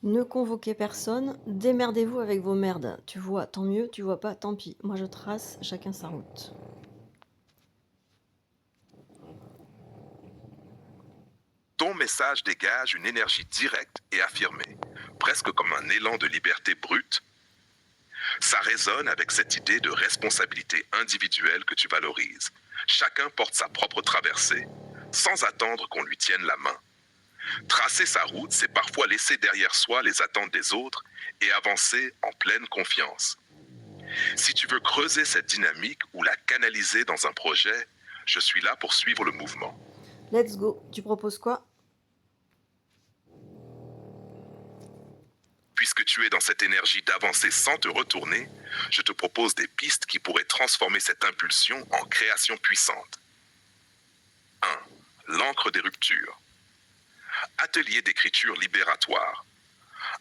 Ne convoquez personne, démerdez-vous avec vos merdes. Tu vois, tant mieux, tu vois pas, tant pis. Moi je trace, chacun sa route. Ton message dégage une énergie directe et affirmée, presque comme un élan de liberté brute. Ça résonne avec cette idée de responsabilité individuelle que tu valorises. Chacun porte sa propre traversée, sans attendre qu'on lui tienne la main. Tracer sa route, c'est parfois laisser derrière soi les attentes des autres et avancer en pleine confiance. Si tu veux creuser cette dynamique ou la canaliser dans un projet, je suis là pour suivre le mouvement. Let's go. Tu proposes quoi? Puisque tu es dans cette énergie d'avancer sans te retourner, je te propose des pistes qui pourraient transformer cette impulsion en création puissante. 1. L'encre des ruptures. Atelier d'écriture libératoire.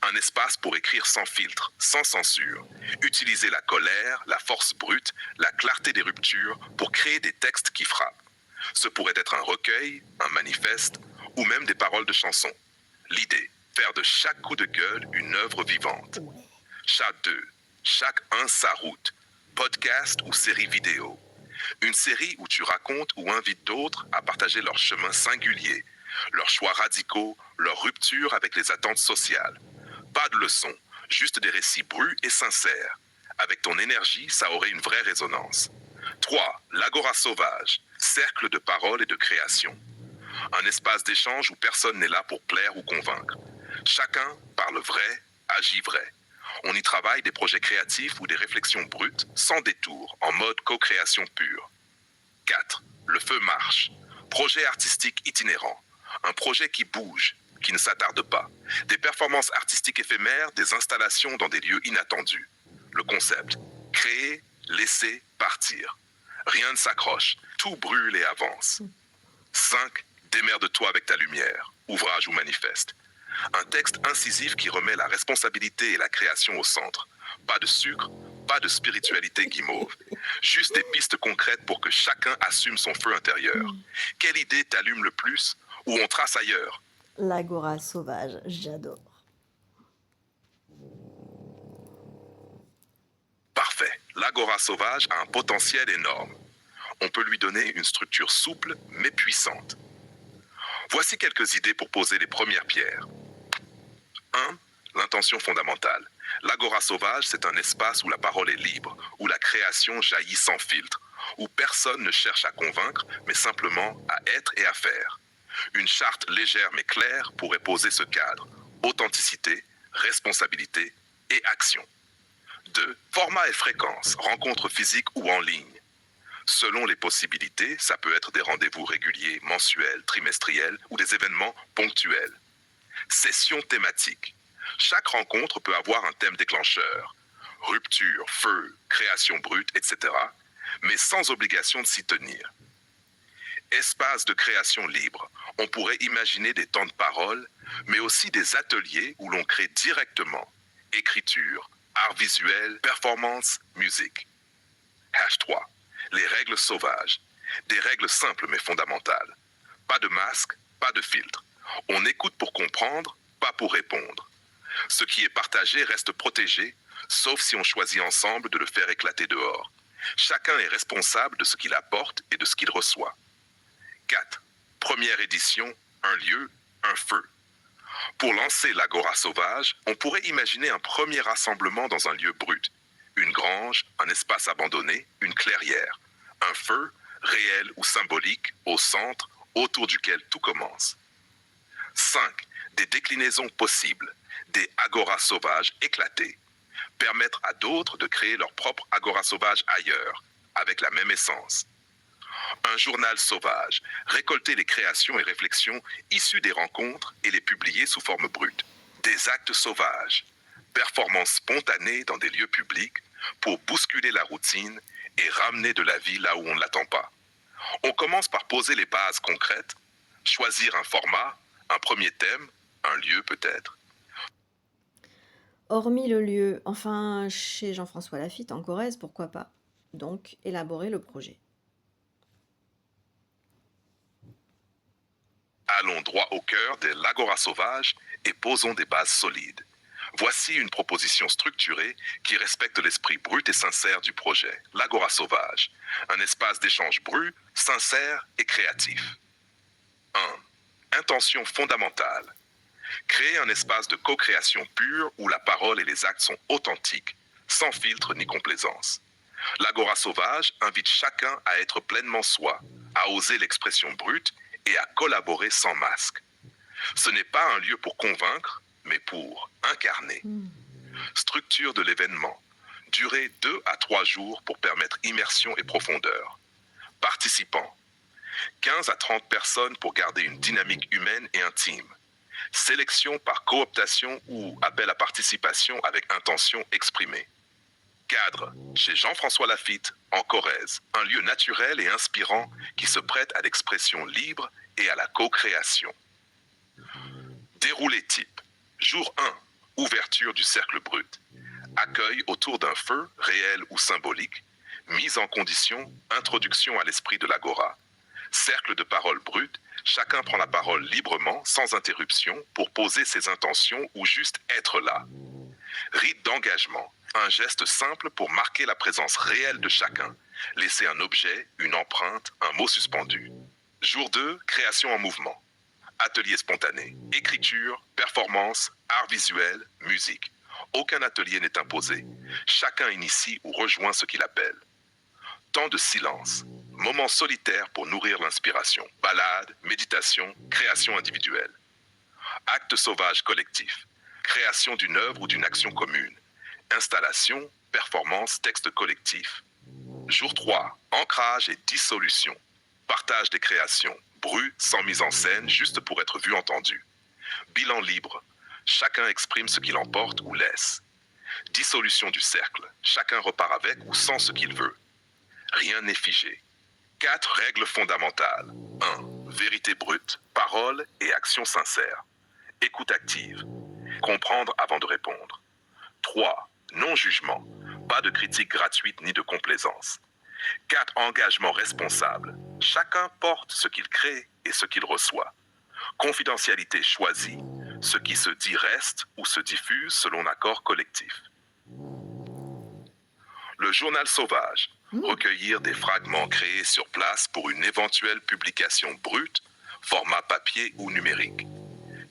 Un espace pour écrire sans filtre, sans censure. Utiliser la colère, la force brute, la clarté des ruptures pour créer des textes qui frappent. Ce pourrait être un recueil, un manifeste ou même des paroles de chansons. L'idée, faire de chaque coup de gueule une œuvre vivante. Chat 2. Chacun sa route. Podcast ou série vidéo. Une série où tu racontes ou invites d'autres à partager leur chemin singulier, leurs choix radicaux, leurs ruptures avec les attentes sociales. Pas de leçons, juste des récits brus et sincères. Avec ton énergie, ça aurait une vraie résonance. 3. L'Agora sauvage, cercle de parole et de création. Un espace d'échange où personne n'est là pour plaire ou convaincre. Chacun parle vrai, agit vrai. On y travaille des projets créatifs ou des réflexions brutes, sans détour, en mode co-création pure. 4. Le feu marche. Projet artistique itinérant. Un projet qui bouge, qui ne s'attarde pas. Des performances artistiques éphémères, des installations dans des lieux inattendus. Le concept. Créer, laisser, partir. Rien ne s'accroche, tout brûle et avance. 5. Démerde-toi avec ta lumière, ouvrage ou manifeste. Un texte incisif qui remet la responsabilité et la création au centre. Pas de sucre, pas de spiritualité guimauve. Juste des pistes concrètes pour que chacun assume son feu intérieur. Quelle idée t'allume le plus ou on trace ailleurs? L'agora sauvage, j'adore. Parfait. L'agora sauvage a un potentiel énorme. On peut lui donner une structure souple mais puissante. Voici quelques idées pour poser les premières pierres. 1. L'intention fondamentale. L'agora sauvage, c'est un espace où la parole est libre, où la création jaillit sans filtre, où personne ne cherche à convaincre, mais simplement à être et à faire. Une charte légère mais claire pourrait poser ce cadre. Authenticité, responsabilité et action. 2. Format et fréquence, rencontres physiques ou en ligne. Selon les possibilités, ça peut être des rendez-vous réguliers, mensuels, trimestriels ou des événements ponctuels. Session thématique. Chaque rencontre peut avoir un thème déclencheur. Rupture, feu, création brute, etc. Mais sans obligation de s'y tenir. Espace de création libre. On pourrait imaginer des temps de parole, mais aussi des ateliers où l'on crée directement. Écriture, art visuel, performance, musique. Hash 3. Les règles sauvages. Des règles simples mais fondamentales. Pas de masque, pas de filtre. On écoute pour comprendre, pas pour répondre. Ce qui est partagé reste protégé, sauf si on choisit ensemble de le faire éclater dehors. Chacun est responsable de ce qu'il apporte et de ce qu'il reçoit. 4. Première édition, un lieu, un feu. Pour lancer l'Agora sauvage, on pourrait imaginer un premier rassemblement dans un lieu brut. Une grange, un espace abandonné, une clairière. Un feu, réel ou symbolique, au centre, autour duquel tout commence. 5. Des déclinaisons possibles, des agoras sauvages éclatés. Permettre à d'autres de créer leur propre agora sauvage ailleurs, avec la même essence. Un journal sauvage, récolter les créations et réflexions issues des rencontres et les publier sous forme brute. Des actes sauvages, performances spontanées dans des lieux publics pour bousculer la routine et ramener de la vie là où on ne l'attend pas. On commence par poser les bases concrètes, choisir un format, un premier thème, un lieu peut-être. Hormis le lieu, enfin chez Jean-François Lafitte en Corrèze, pourquoi pas? Donc, élaborer le projet. Allons droit au cœur de l'agora sauvage et posons des bases solides. Voici une proposition structurée qui respecte l'esprit brut et sincère du projet, l'Agora Sauvage, un espace d'échange brut, sincère et créatif. 1. Intention fondamentale. Créer un espace de co-création pure où la parole et les actes sont authentiques, sans filtre ni complaisance. L'Agora Sauvage invite chacun à être pleinement soi, à oser l'expression brute et à collaborer sans masque. Ce n'est pas un lieu pour convaincre, mais pour incarner. Structure de l'événement. Durée 2 à 3 jours pour permettre immersion et profondeur. Participants. 15 à 30 personnes pour garder une dynamique humaine et intime. Sélection par cooptation ou appel à participation avec intention exprimée. Cadre, chez Jean-François Laffitte, en Corrèze, un lieu naturel et inspirant qui se prête à l'expression libre et à la co-création. Déroulé type. Jour 1. Ouverture du cercle brut. Accueil autour d'un feu, réel ou symbolique. Mise en condition, introduction à l'esprit de l'agora. Cercle de parole brute, chacun prend la parole librement, sans interruption, pour poser ses intentions ou juste être là. Rite d'engagement, un geste simple pour marquer la présence réelle de chacun. Laisser un objet, une empreinte, un mot suspendu. Jour 2, création en mouvement. Atelier spontané, écriture, performance, art visuel, musique. Aucun atelier n'est imposé. Chacun initie ou rejoint ce qu'il appelle. Temps de silence, moment solitaire pour nourrir l'inspiration. Balade, méditation, création individuelle. Acte sauvage collectif, création d'une œuvre ou d'une action commune. Installation, performance, texte collectif. Jour 3, ancrage et dissolution. Partage des créations, brut, sans mise en scène, juste pour être vu, entendu. Bilan libre, chacun exprime ce qu'il emporte ou laisse. Dissolution du cercle, chacun repart avec ou sans ce qu'il veut. Rien n'est figé. 4 règles fondamentales. 1. Vérité brute, parole et action sincère. Écoute active. Comprendre avant de répondre. 3. Non-jugement. Pas de critique gratuite ni de complaisance. 4. Engagement responsable. Chacun porte ce qu'il crée et ce qu'il reçoit. Confidentialité choisie. Ce qui se dit reste ou se diffuse selon accord collectif. Le journal sauvage. Recueillir des fragments créés sur place pour une éventuelle publication brute, format papier ou numérique.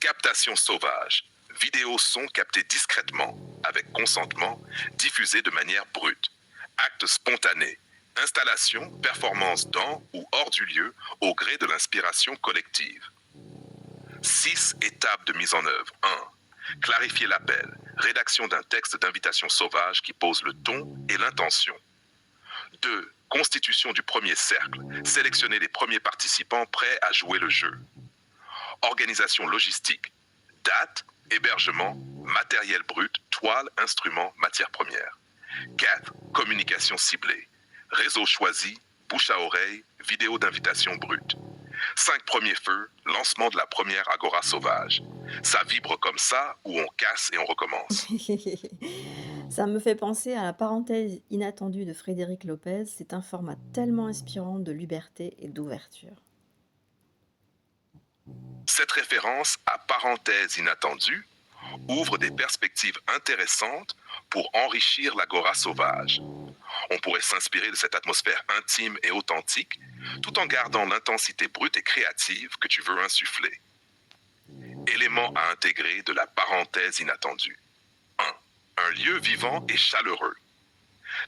Captation sauvage. Vidéo son capté discrètement, avec consentement, diffusé de manière brute. Acte spontané. Installation, performance dans ou hors du lieu, au gré de l'inspiration collective. 6 étapes de mise en œuvre. 1. Clarifier l'appel. Rédaction d'un texte d'invitation sauvage qui pose le ton et l'intention. 2. Constitution du premier cercle. Sélectionner les premiers participants prêts à jouer le jeu. Organisation logistique. Date, hébergement, matériel brut, toile, instruments, matières premières. 4. Communication ciblée. Réseau choisi, bouche à oreille, vidéo d'invitation brute. 5 premiers feux, lancement de la première agora sauvage. Ça vibre comme ça ou on casse et on recommence. Ça me fait penser à la parenthèse inattendue de Frédéric Lopez. C'est un format tellement inspirant de liberté et d'ouverture. Cette référence à parenthèse inattendue ouvre des perspectives intéressantes pour enrichir l'agora sauvage. On pourrait s'inspirer de cette atmosphère intime et authentique, tout en gardant l'intensité brute et créative que tu veux insuffler. Éléments à intégrer de la parenthèse inattendue. 1. Un lieu vivant et chaleureux.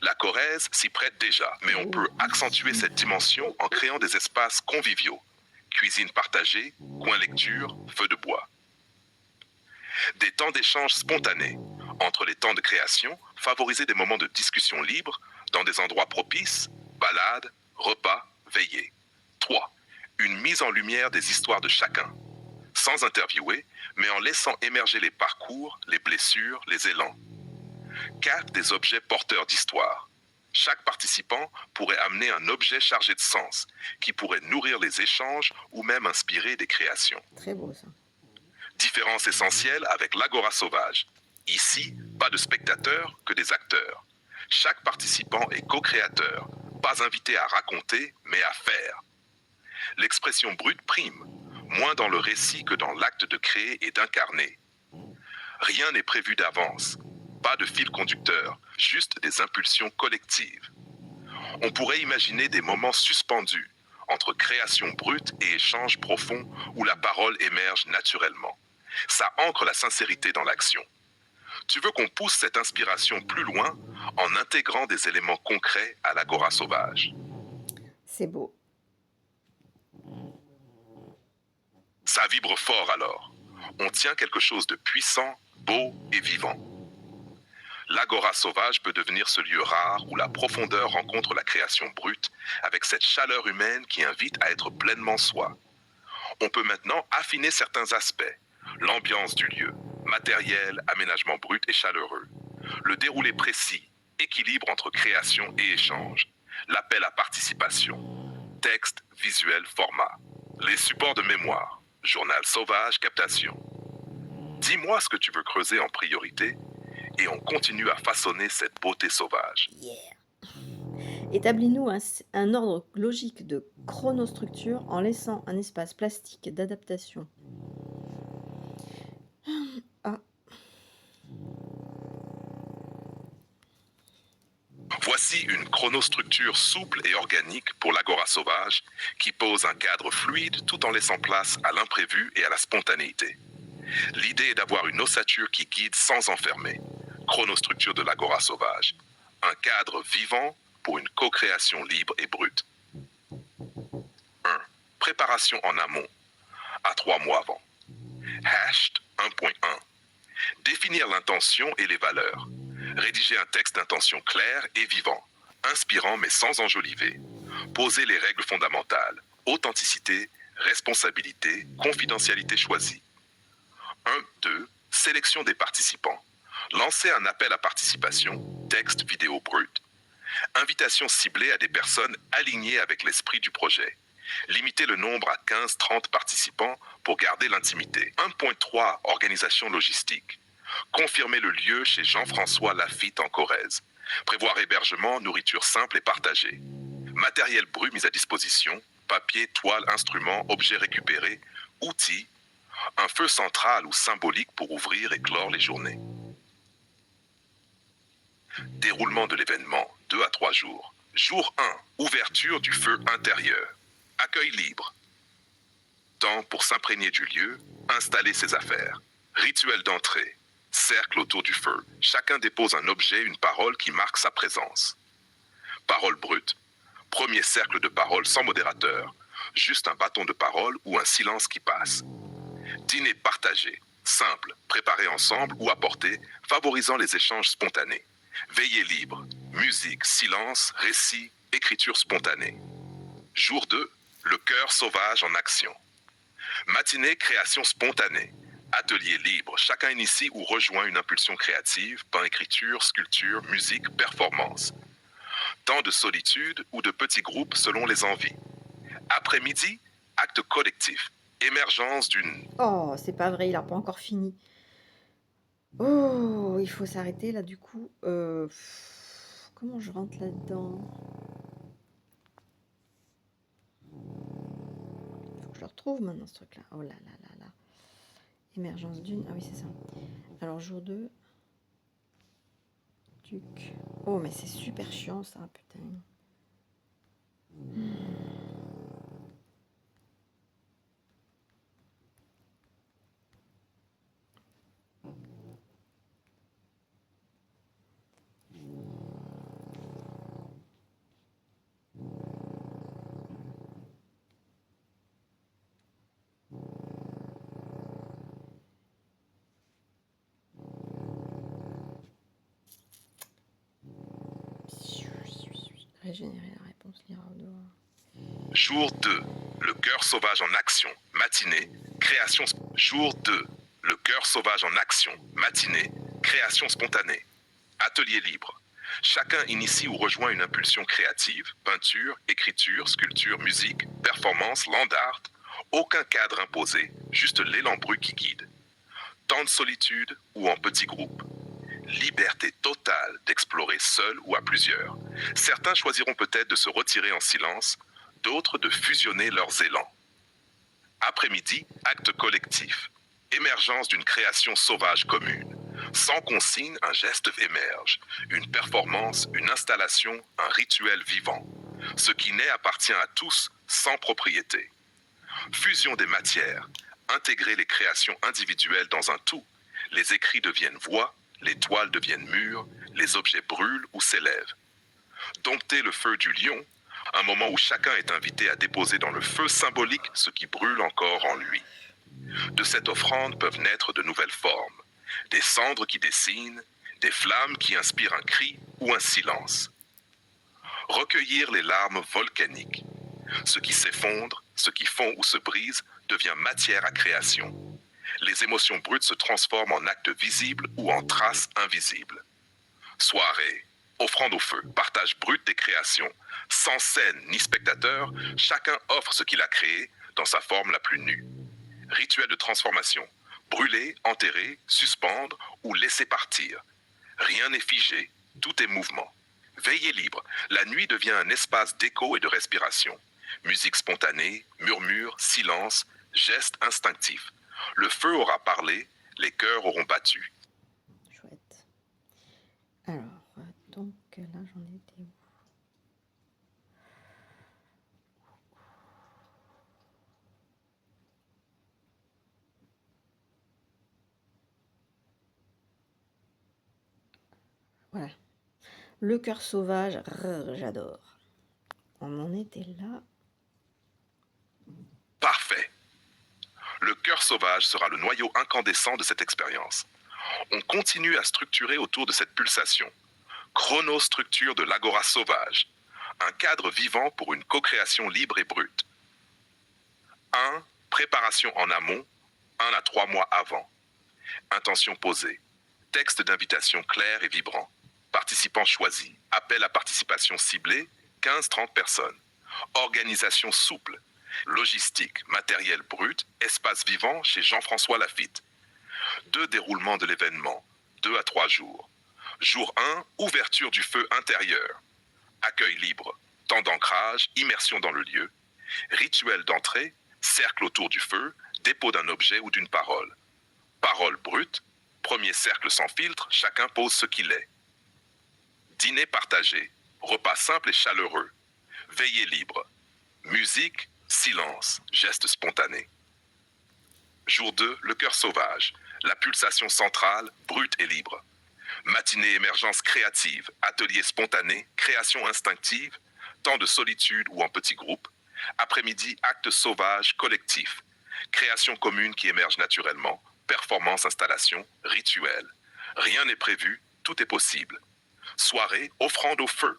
La Corrèze s'y prête déjà, mais on peut accentuer cette dimension en créant des espaces conviviaux. Cuisine partagée, coin lecture, feu de bois. Des temps d'échange spontanés. Entre les temps de création, favoriser des moments de discussion libre dans des endroits propices, balades, repas, veillées. 3. Une mise en lumière des histoires de chacun. Sans interviewer, mais en laissant émerger les parcours, les blessures, les élans. 4. Des objets porteurs d'histoire. Chaque participant pourrait amener un objet chargé de sens, qui pourrait nourrir les échanges ou même inspirer des créations. Très beau ça. Différence essentielle avec l'agora sauvage. Ici, pas de spectateurs que des acteurs. Chaque participant est co-créateur, pas invité à raconter, mais à faire. L'expression brute prime, moins dans le récit que dans l'acte de créer et d'incarner. Rien n'est prévu d'avance, pas de fil conducteur, juste des impulsions collectives. On pourrait imaginer des moments suspendus entre création brute et échange profond où la parole émerge naturellement. Ça ancre la sincérité dans l'action. Tu veux qu'on pousse cette inspiration plus loin en intégrant des éléments concrets à l'agora sauvage. C'est beau. Ça vibre fort alors. On tient quelque chose de puissant, beau et vivant. L'agora sauvage peut devenir ce lieu rare où la profondeur rencontre la création brute avec cette chaleur humaine qui invite à être pleinement soi. On peut maintenant affiner certains aspects. L'ambiance du lieu, matériel, aménagement brut et chaleureux. Le déroulé précis, équilibre entre création et échange. L'appel à participation. Texte, visuel, format. Les supports de mémoire. Journal sauvage, captation. Dis-moi ce que tu veux creuser en priorité et on continue à façonner cette beauté sauvage. Établis-nous un ordre logique de chronostructure en laissant un espace plastique d'adaptation. Ah, Voici une chronostructure souple et organique pour l'agora sauvage qui pose un cadre fluide tout en laissant place à l'imprévu et à la spontanéité. L'idée est d'avoir une ossature qui guide sans enfermer. Chronostructure de l'agora sauvage. Un cadre vivant pour une co-création libre et brute. 1. Préparation en amont, à 3 mois avant. Hashed 1.1. Définir l'intention et les valeurs. Rédiger un texte d'intention clair et vivant, inspirant mais sans enjoliver. Poser les règles fondamentales. Authenticité, responsabilité, confidentialité choisie. 1.2. Sélection des participants. Lancer un appel à participation, texte, vidéo brut. Invitation ciblée à des personnes alignées avec l'esprit du projet. Limiter le nombre à 15-30 participants pour garder l'intimité. 1.3. Organisation logistique. Confirmer le lieu chez Jean-François Lafitte en Corrèze. Prévoir hébergement, nourriture simple et partagée. Matériel brut mis à disposition. Papier, toile, instruments, objets récupérés, outils. Un feu central ou symbolique pour ouvrir et clore les journées. Déroulement de l'événement, 2 à 3 jours. Jour 1, ouverture du feu intérieur. Accueil libre. Temps pour s'imprégner du lieu, installer ses affaires. Rituel d'entrée. Cercle autour du feu. Chacun dépose un objet, une parole qui marque sa présence. Parole brute. Premier cercle de parole sans modérateur. Juste un bâton de parole ou un silence qui passe. Dîner partagé. Simple, préparé ensemble ou apporté, favorisant les échanges spontanés. Veillée libre. Musique, silence, récit, écriture spontanée. Jour 2, le cœur sauvage en action. Matinée, création spontanée. Atelier libre, chacun initie ou rejoint une impulsion créative, peint, écriture, sculpture, musique, performance. Temps de solitude ou de petits groupes selon les envies. Après-midi, acte collectif. Émergence d'une... oh, c'est pas vrai, il n'a pas encore fini. Oh, il faut s'arrêter là du coup. Comment je rentre là-dedans? Il faut que je le retrouve maintenant ce truc-là. Oh là là là là. Émergence d'une. Ah oui, c'est ça. Alors, jour 2. Tuc. Oh, mais c'est super chiant ça, putain. Régénérer la réponse, lire au doigt. Jour 2, le cœur sauvage en action. Matinée, création... Jour 2, le cœur sauvage en action. Matinée, création spontanée. Atelier libre. Chacun initie ou rejoint une impulsion créative. Peinture, écriture, sculpture, musique, performance, land art. Aucun cadre imposé, juste l'élan brut qui guide. Temps de solitude ou en petits groupes. Liberté totale d'explorer seul ou à plusieurs. Certains choisiront peut-être de se retirer en silence, d'autres de fusionner leurs élans. Après-midi, acte collectif. Émergence d'une création sauvage commune. Sans consigne, un geste émerge. Une performance, une installation, un rituel vivant. Ce qui naît appartient à tous, sans propriété. Fusion des matières. Intégrer les créations individuelles dans un tout. Les écrits deviennent voix, les toiles deviennent murs, les objets brûlent ou s'élèvent. Dompter le feu du lion, un moment où chacun est invité à déposer dans le feu symbolique ce qui brûle encore en lui. De cette offrande peuvent naître de nouvelles formes, des cendres qui dessinent, des flammes qui inspirent un cri ou un silence. Recueillir les larmes volcaniques. Ce qui s'effondre, ce qui fond ou se brise, devient matière à création. Les émotions brutes se transforment en actes visibles ou en traces invisibles. Soirée, offrande au feu, partage brut des créations. Sans scène ni spectateur, chacun offre ce qu'il a créé dans sa forme la plus nue. Rituel de transformation. Brûler, enterrer, suspendre ou laisser partir. Rien n'est figé, tout est mouvement. Veillée libre, la nuit devient un espace d'écho et de respiration. Musique spontanée, murmures, silence, gestes instinctifs. Le feu aura parlé, les cœurs auront battu. Chouette. Alors, donc là, j'en étais où? Voilà. Le cœur sauvage, j'adore. On en était là. Parfait. Le cœur sauvage sera le noyau incandescent de cette expérience. On continue à structurer autour de cette pulsation. Chronostructure de l'agora sauvage. Un cadre vivant pour une co-création libre et brute. 1. Préparation en amont, 1 à 3 mois avant. Intention posée. Texte d'invitation clair et vibrant. Participants choisis. Appel à participation ciblée, 15-30 personnes. Organisation souple. Logistique, matériel brut, espace vivant chez Jean-François Lafitte. 2 déroulements de l'événement, 2 à 3 jours. Jour 1, ouverture du feu intérieur. Accueil libre, temps d'ancrage, immersion dans le lieu. Rituel d'entrée, cercle autour du feu, dépôt d'un objet ou d'une parole. Parole brute, premier cercle sans filtre, chacun pose ce qu'il est. Dîner partagé, repas simple et chaleureux. Veillée libre. Musique, silence, geste spontané. Jour 2, le cœur sauvage. La pulsation centrale, brute et libre. Matinée émergence créative, atelier spontané, création instinctive, temps de solitude ou en petit groupe. Après-midi, acte sauvage collectif. Création commune qui émerge naturellement, performance, installation, rituel. Rien n'est prévu, tout est possible. Soirée, offrande au feu.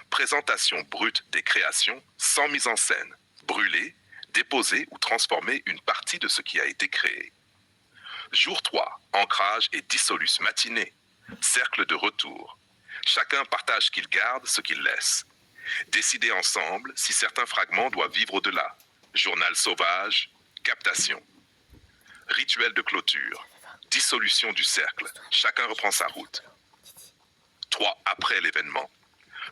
Présentation brute des créations sans mise en scène. Brûler, déposer ou transformer une partie de ce qui a été créé. Jour 3, ancrage et dissoluce matinée. Cercle de retour. Chacun partage ce qu'il garde, ce qu'il laisse. Décider ensemble si certains fragments doivent vivre au-delà. Journal sauvage, captation. Rituel de clôture. Dissolution du cercle. Chacun reprend sa route. 3 après l'événement.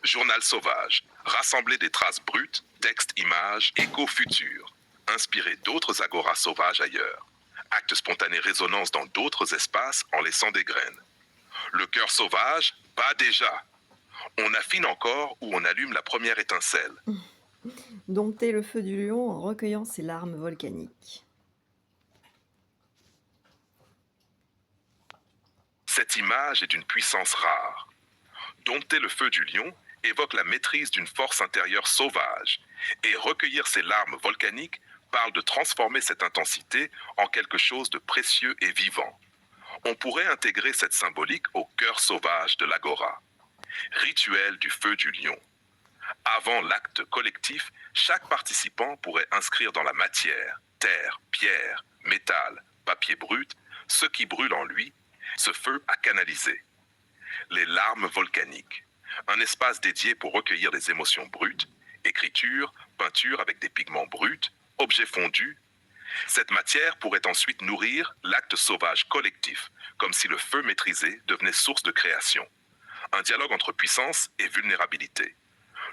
Journal sauvage. Rassembler des traces brutes, textes, images, échos futurs. Inspirer d'autres agoras sauvages ailleurs. Acte spontané résonance dans d'autres espaces en laissant des graines. Le cœur sauvage, pas déjà. On affine encore ou on allume la première étincelle. Dompter le feu du lion en recueillant ses larmes volcaniques. Cette image est d'une puissance rare. Dompter le feu du lion évoque la maîtrise d'une force intérieure sauvage, et recueillir ses larmes volcaniques parle de transformer cette intensité en quelque chose de précieux et vivant. On pourrait intégrer cette symbolique au cœur sauvage de l'agora. Rituel du feu du lion. Avant l'acte collectif, chaque participant pourrait inscrire dans la matière, terre, pierre, métal, papier brut, ce qui brûle en lui, ce feu à canaliser. Les larmes volcaniques. Un espace dédié pour recueillir des émotions brutes, écriture, peinture avec des pigments bruts, objets fondus. Cette matière pourrait ensuite nourrir l'acte sauvage collectif, comme si le feu maîtrisé devenait source de création. Un dialogue entre puissance et vulnérabilité.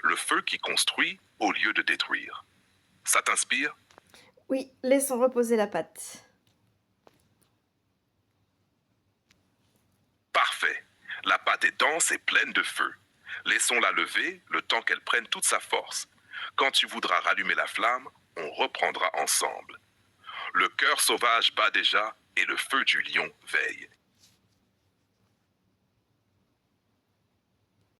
Le feu qui construit au lieu de détruire. Ça t'inspire? Oui, laissons reposer la pâte. est dense et pleine de feu. Laissons-la lever le temps qu'elle prenne toute sa force. Quand tu voudras rallumer la flamme, on reprendra ensemble. Le cœur sauvage bat déjà et le feu du lion veille.